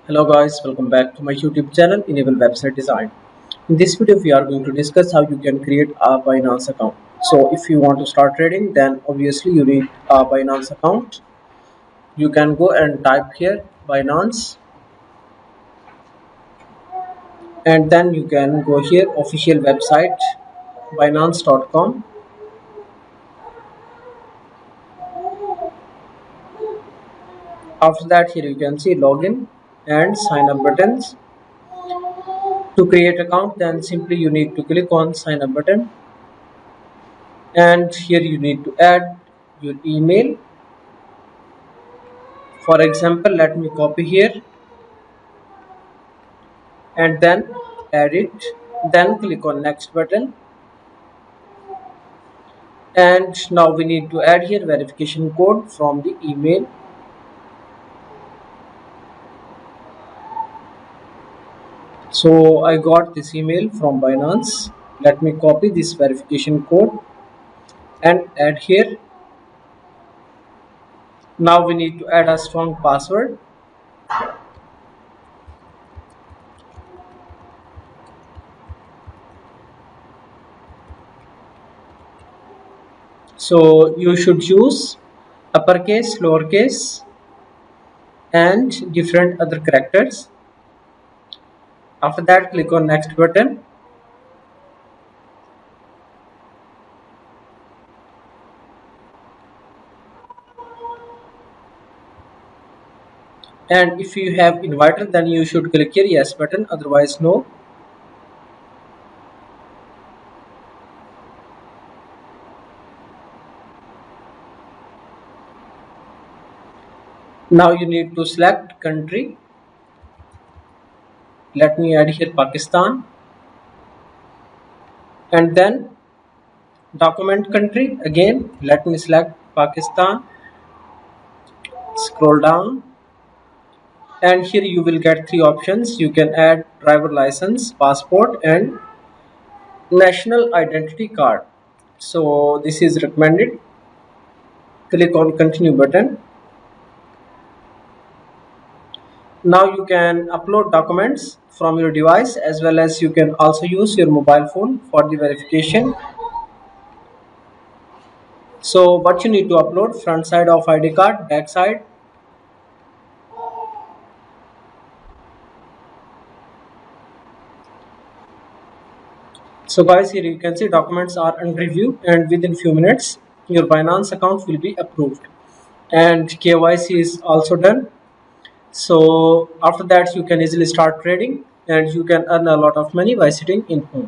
Hello guys, welcome back to my YouTube channel Enable Website Design. In this video we are going to discuss how you can create a Binance account. So if you want to start trading, then obviously you need a Binance account. You can go and type here Binance, and then you can go here official website binance.com. After that, here you can see login and sign up buttons. To create account, then simply you need to click on sign up button, and here you need to add your email. For example, let me copy here and then add it, then click on next button, and now we need to add here verification code from the email. So I got this email from Binance. Let me copy this verification code and add here. Now we need to add a strong password. So you should use uppercase, lowercase, and different other characters. After that, click on next button, and if you have inviter, then you should click here yes button, otherwise no. Now you need to select country. Let me add here Pakistan, and then document country, again let me select Pakistan. Scroll down, and here you will get three options. You can add driver license, passport, and national identity card. So this is recommended. Click on continue button. Now you can upload documents from your device, as well as you can also use your mobile phone for the verification. So what you need to upload: front side of ID card, back side. So guys, here you can see documents are under review, and within few minutes your Binance account will be approved, and KYC is also done. So after that you can easily start trading, and you can earn a lot of money by sitting in home.